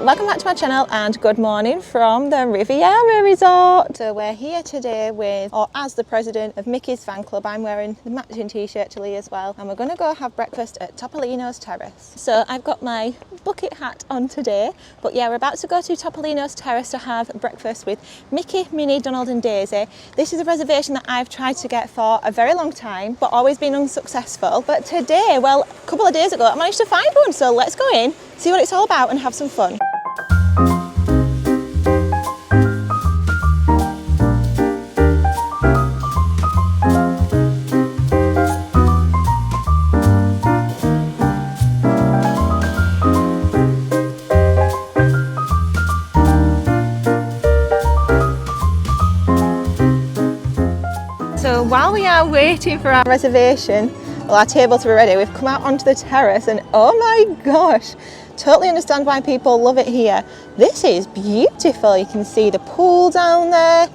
welcome back to my channel and good morning from the Riviera resort. So we're here today with, or as the president of Mickey's fan club, I'm wearing the matching t-shirt to Lee as well, and we're going to go have breakfast at Topolino's Terrace. So I've got my bucket hat on today, but yeah, we're about to go to Topolino's Terrace to have breakfast with Mickey, Minnie, Donald and Daisy. This is a reservation that I've tried to get for a very long time, but always been unsuccessful. But today, well, a couple of days ago, I managed to find one, so let's go in, see what it's all about and have some fun. So while we are waiting for our reservation, well, our table to be ready, we've come out onto the terrace and oh my gosh, totally understand why people love it here. This is beautiful. You can see the pool down there.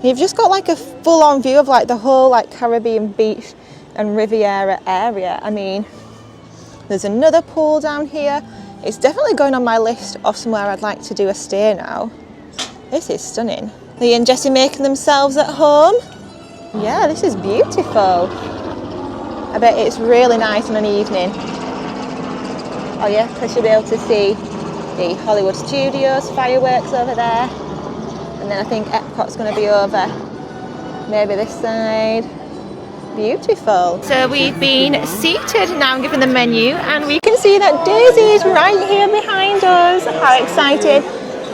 You've just got like a full-on view of like the whole like Caribbean beach and Riviera area. I mean, there's another pool down here. It's definitely going on my list of somewhere I'd like to do a stay now. This is stunning. Lee and Jessie making themselves at home. Yeah, this is beautiful. I bet it's really nice on an evening. Oh yeah, because you'll be able to see the Hollywood Studios fireworks over there. And then I think Epcot's going to be over maybe this side. Beautiful. So we've been seated now and given the menu, and we can see that Daisy is right here behind us. How excited.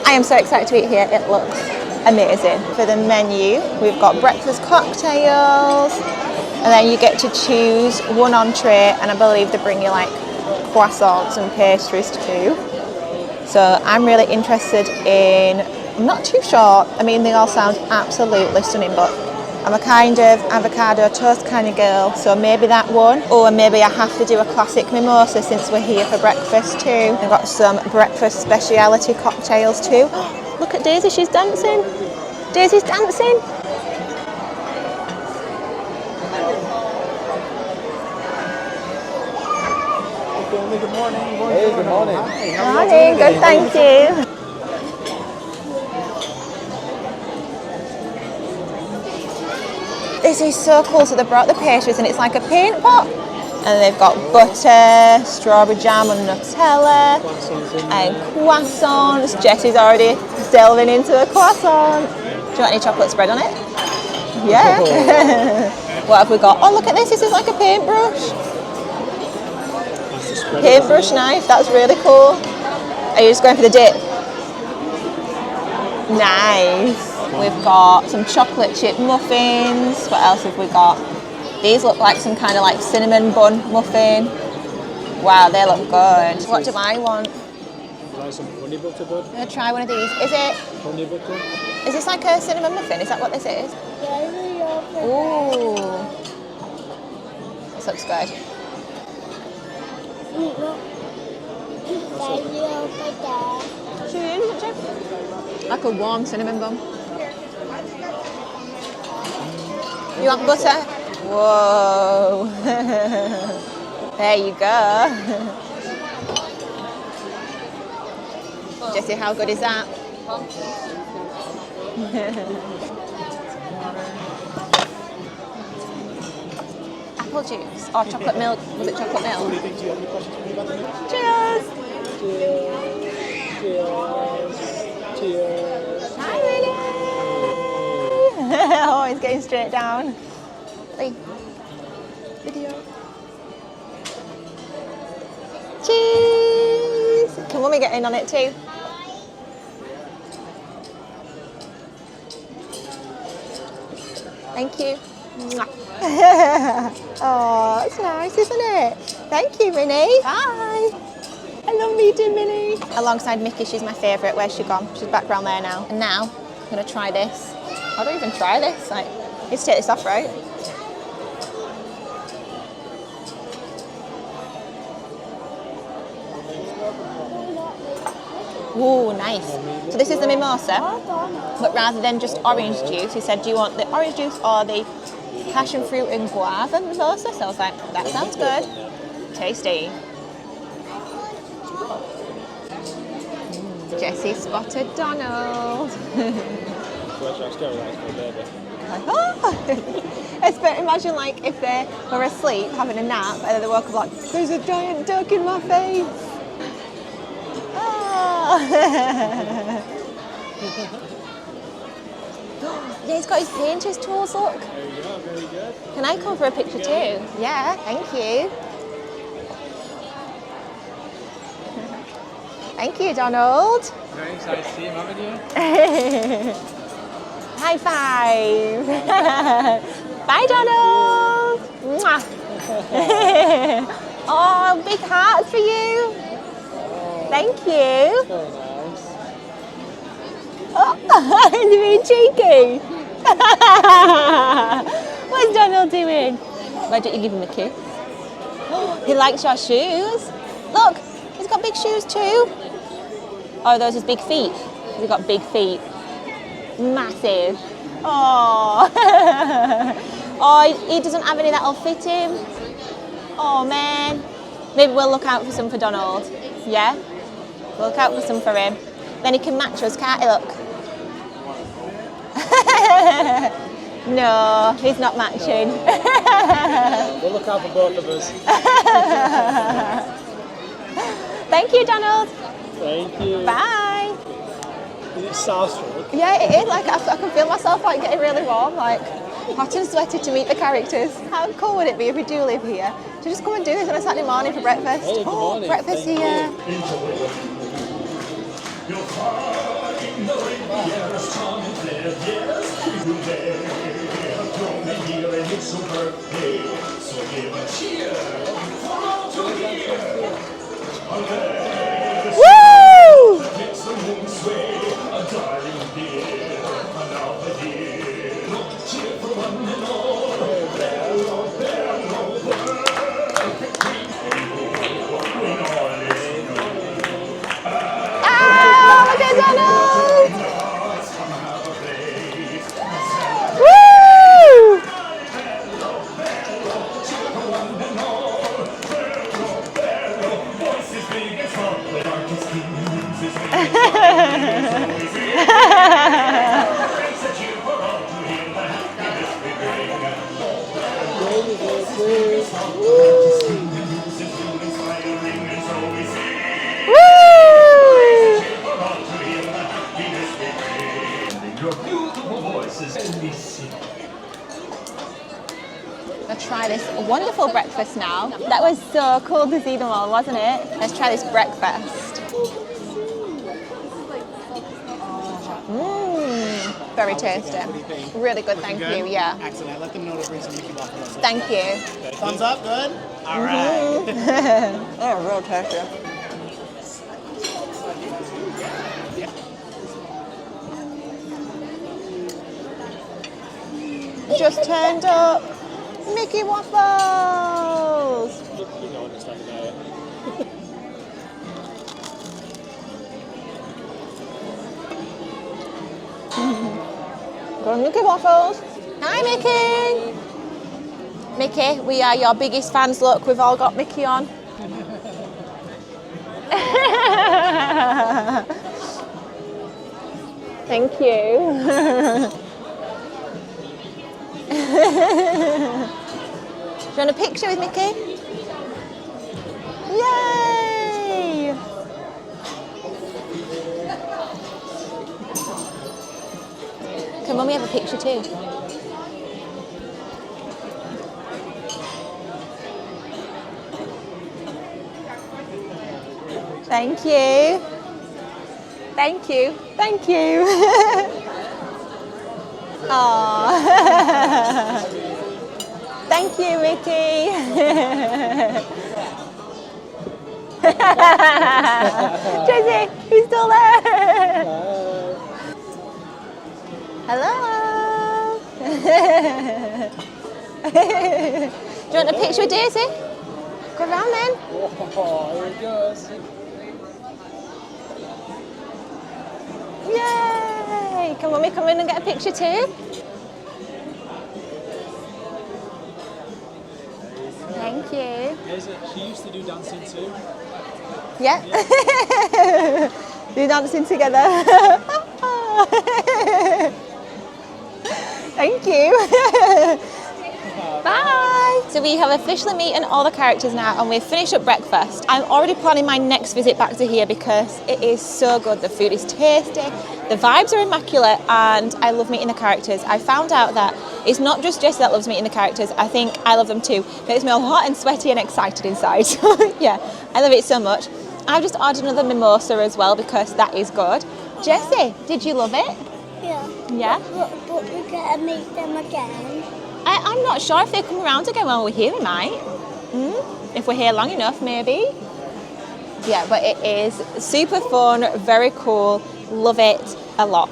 I am so excited to eat here. It looks amazing. For the menu, we've got breakfast cocktails, and then you get to choose one entree, and I believe they bring you like croissants and pastries too. So I'm really interested in, I'm not too sure, I mean they all sound absolutely stunning, but I'm a kind of avocado toast kind of girl, so maybe that one, or maybe I have to do a classic mimosa since we're here for breakfast too. I've got some breakfast speciality cocktails too. Look at Daisy, she's dancing. Daisy's dancing. Good morning. Hey, good morning. Good morning, good, thank you. This is so cool. So they brought the pastries and it's like a paint pot. And they've got butter, strawberry jam and Nutella, and croissants. Jessie's already delving into a croissant. Do you want any chocolate spread on it? Yeah. What have we got? Oh, look at this. This is like a paintbrush. Paintbrush knife. That's really cool. Are you just going for the dip? Nice. We've got some chocolate chip muffins. What else have we got? These look like some kind of like cinnamon bun muffin. Wow, they look good. What do I want? Try some honey butter bud. I'm gonna try one of these. Is it? Honey butter. Is this like a cinnamon muffin? Is that what this is? Ooh. This looks good. Like a warm cinnamon bun. You want butter? Whoa. There you go. Jessie, how good is that? Apple juice or chocolate milk? Was it chocolate milk? Cheers! Cheers. Hi, Minnie! Oh, he's getting straight down. Lee. Video. Cheese! Can Mummy get in on it too? Thank you. Oh, it's nice, isn't it? Thank you, Minnie. Bye. I love meeting Minnie. Alongside Mickey, she's my favourite. Where's she gone? She's back round there now. And now, I'm going to try this. How do I even try this? Like, I need to take this off, right? Ooh, nice. So this is the mimosa, but rather than just orange juice, he said, do you want the orange juice or the passion fruit and guava mimosa? So I was like, that sounds good. Tasty. Jessie spotted Donald. Well, I sterilised my baby. Imagine like if they were asleep having a nap and then they woke up like, there's a giant duck in my face. Oh. Yeah, he's got his painter's tools, look. There you go, very good. Can I come for a picture too? Yeah, thank you. Thank you, Donald. Very excited to see him, haven't you? High five. Bye, Donald. Mwah. Oh, big hearts for you. Thank you. Very nice. Oh, it's really cheeky. What's Donald doing? Why don't you give him a kiss? He likes your shoes. Look, he's got big shoes too. Oh, are those his big feet? He's got big feet. Massive. Oh. Oh, he doesn't have any that'll fit him. Oh man. Maybe we'll look out for some for Donald. Yeah? We'll look out for some for him. Then he can match us, can't he, look? No, he's not matching. We'll look out for both of us. Thank you, Donald. Thank you. Bye. Is it starstruck? Yeah, it is. Like I can feel myself like getting really warm, like hot and sweaty to meet the characters. How cool would it be if we do live here? To just come and do this on a Saturday morning for breakfast. Hey, good morning. Breakfast Thank here. You'll find the Riviera strong and clear, yes, today. Come in here and it's your birthday, so give a cheer for all to hear. Woo! Makes the moon sway, a darling dear, another year. Cheer for one and all, bello, bello, when all is Ah, look at Donald! Woo! your beautiful voices and we sing. Let's try this wonderful breakfast now. That was so cool to see them all, wasn't it? Let's try this breakfast. Very tasty. Really good, thank you, yeah. Excellent. Let them know to bring some Mickey waffles. Thank you. Thumbs up, good? All right. Oh, real tasty. Just turned up. Mickey waffles. You don't understand about it. Go Mickey waffles. Hi, Mickey. Mickey, we are your biggest fans. Look, we've all got Mickey on. Thank you. Do you want a picture with Mickey? Yay! Can Mummy have a picture too? Thank you. Thank you. Thank you. Aww. Thank you, Mickey. Tracy, he's still there. Hello. Do you want a picture with Daisy? Go around then. Oh, here it goes. Yay! Can Mummy come in and get a picture too? Thank you. She used to do dancing too. Yeah. You're dancing together. Thank you. Bye. So we have officially meeting all the characters now and we've finished up breakfast. I'm already planning my next visit back to here because it is so good. The food is tasty, the vibes are immaculate, and I love meeting the characters. I found out that it's not just Jessie that loves meeting the characters. I think I love them too. It makes me all hot and sweaty and excited inside. So yeah, I love it so much. I've just ordered another mimosa as well because that is good. Jessie, did you love it? Yeah. Yeah? But we gotta meet them again. I'm not sure if they come around again when we're here, we might. If we're here long enough, maybe. Yeah, but it is super fun, very cool, love it a lot.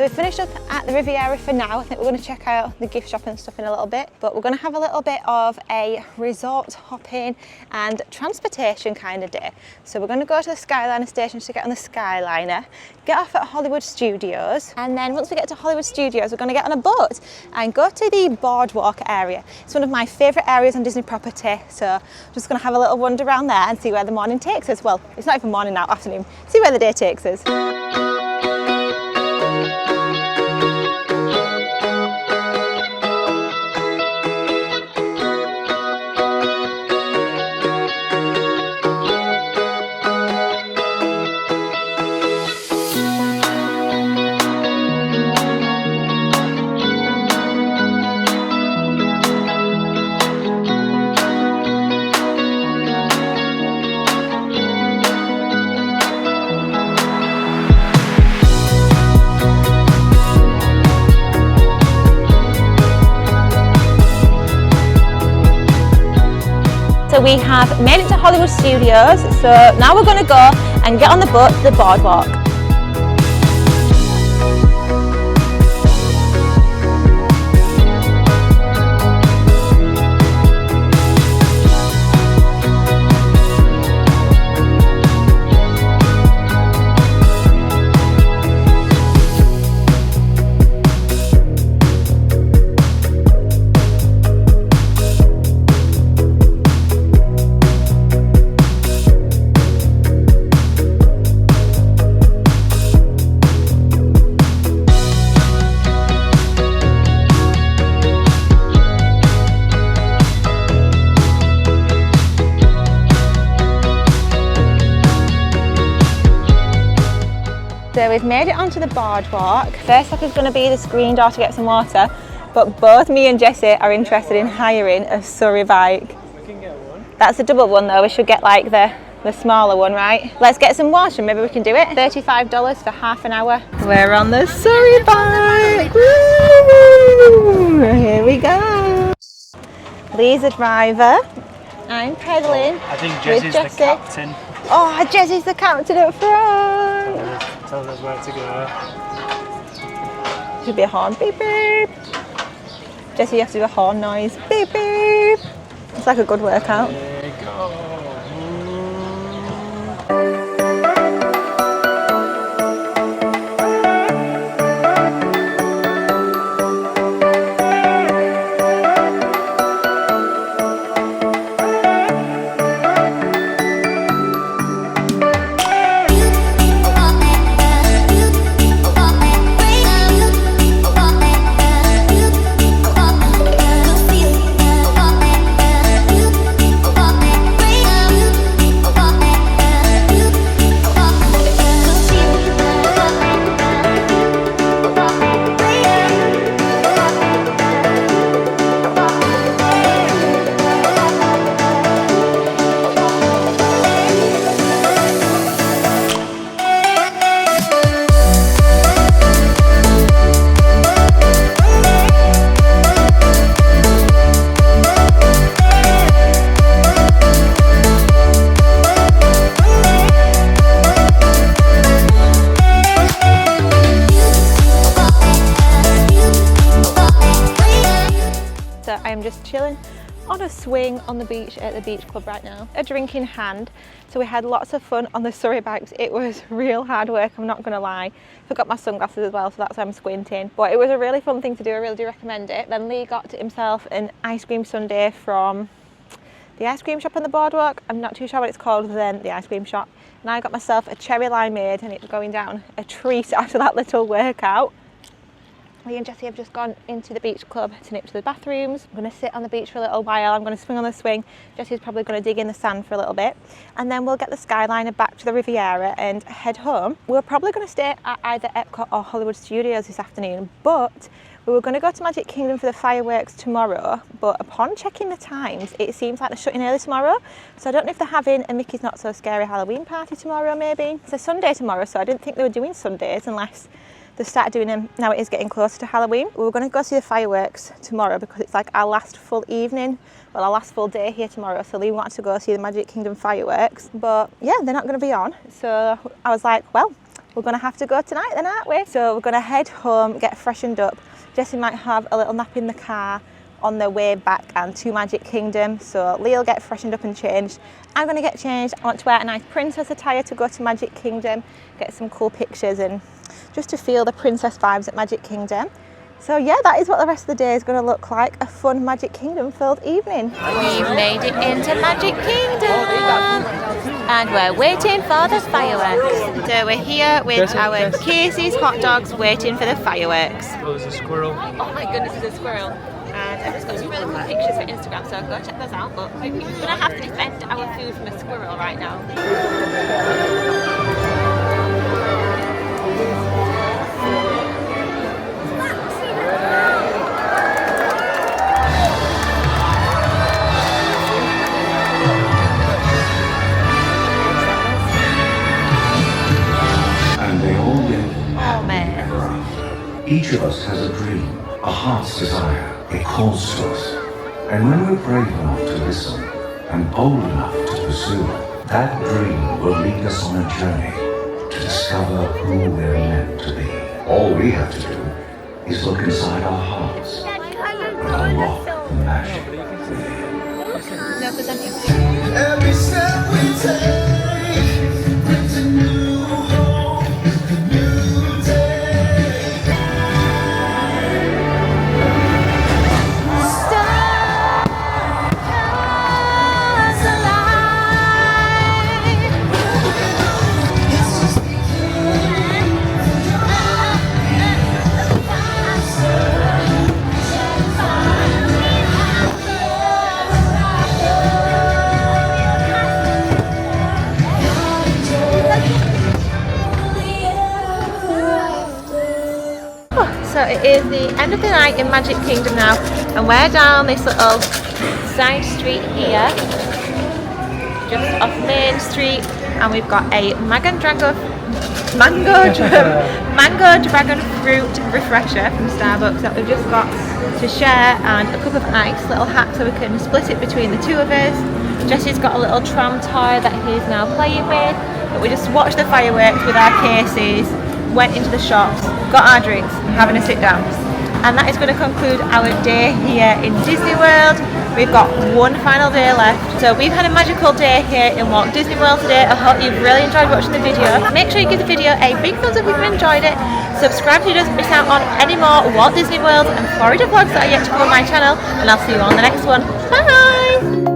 Finished up at the Riviera for now. I think we're going to check out the gift shop and stuff in a little bit, but we're going to have a little bit of a resort hopping and transportation kind of day. So we're going to go to the Skyliner station to get on the Skyliner, get off at Hollywood Studios, and then once we get to Hollywood Studios, we're going to get on a boat and go to the Boardwalk area. It's one of my favourite areas on Disney property, so I'm just going to have a little wander around there and see where the morning takes us. Well, it's not even morning now, afternoon. See where the day takes us. So we have made it to Hollywood Studios, so now we're going to go and get on the boat to the Boardwalk. So we've made it onto the Boardwalk. First stop is going to be the screen door to get some water, but both me and Jessie are interested in hiring a Surrey bike. We can get one. That's a double one though, we should get like the smaller one, right? Let's get some water, maybe we can do it. $35 for half an hour. We're on the Surrey bike! Woo! Here we go! Lee's the driver. I'm pedalling. I think with Jessie's the captain. Oh, Jessie's the captain up front! Tells us where to go. Should be a horn. Beep beep. Jessie, you have to do a horn noise. Beep beep. It's like a good workout. There you go. chilling on a swing on the beach at the beach club right now, a drink in hand. So we had lots of fun on the Surrey bikes. It was real hard work, I'm not gonna lie. Forgot my sunglasses as well, so that's why I'm squinting. But it was a really fun thing to do, I really do recommend it. Then Lee got himself an ice cream sundae from the ice cream shop on the Boardwalk. I'm not too sure what it's called other than the ice cream shop. And I got myself a cherry limeade, and it's going down a treat after that little workout. Lee and Jessie have just gone into the beach club to nip to the bathrooms. I'm going to sit on the beach for a little while. I'm going to swing on the swing. Jessie's probably going to dig in the sand for a little bit. And then we'll get the skyliner back to the Riviera and head home. We're probably going to stay at either Epcot or Hollywood Studios this afternoon, but we were going to go to Magic Kingdom for the fireworks tomorrow, but upon checking the times, it seems like they're shutting early tomorrow. So I don't know if they're having a Mickey's Not So Scary Halloween party tomorrow, maybe. It's a Sunday tomorrow, so I didn't think they were doing Sundays unless they started doing them. Now it is getting closer to Halloween. We were going to go see the fireworks tomorrow because it's like our last full evening, well, our last full day here tomorrow. So Lee wanted to go see the Magic Kingdom fireworks, but yeah, they're not going to be on. So I was like, well, we're going to have to go tonight then, aren't we? So we're going to head home, get freshened up. Jessie might have a little nap in the car on the way back and to Magic Kingdom. So Lee will get freshened up and changed. I'm going to get changed. I want to wear a nice princess attire to go to Magic Kingdom, get some cool pictures and just to feel the princess vibes at Magic Kingdom. So yeah, that is what the rest of the day is going to look like, a fun Magic Kingdom filled evening. We've made it into Magic Kingdom and we're waiting for the fireworks. So we're here with our Casey's hot dogs waiting for the fireworks. Oh, there's a squirrel. Oh my goodness, there's a squirrel. And I've just got some really cool pictures for Instagram, so go check those out. But we're going to have to defend our food from a squirrel right now. And they all live. Oh man. Each of us has a dream, a heart's desire. It calls to us. And when we're brave enough to listen and bold enough to pursue, that dream will lead us on a journey to discover who we're meant to be. All we have to do is look inside our hearts and unlock the magic within. No, because Every step we take brings a new hope, a new day. So it is the end of the night in Magic Kingdom now, and we're down this little side street here, just off Main Street, and we've got a mango dragon fruit refresher from Starbucks that we've just got to share, and a cup of ice, little hack, so we can split it between the two of us. Jesse's got a little tram toy that he's now playing with, but we just watched the fireworks with our cases, went into the shops, got our drinks, having a sit down. And that is going to conclude our day here in Disney World. We've got one final day left. So we've had a magical day here in Walt Disney World today. I hope you've really enjoyed watching the video. Make sure you give the video a big thumbs up if you enjoyed it. Subscribe so you don't miss out on any more Walt Disney World and Florida vlogs that are yet to come on my channel. And I'll see you on the next one. Bye!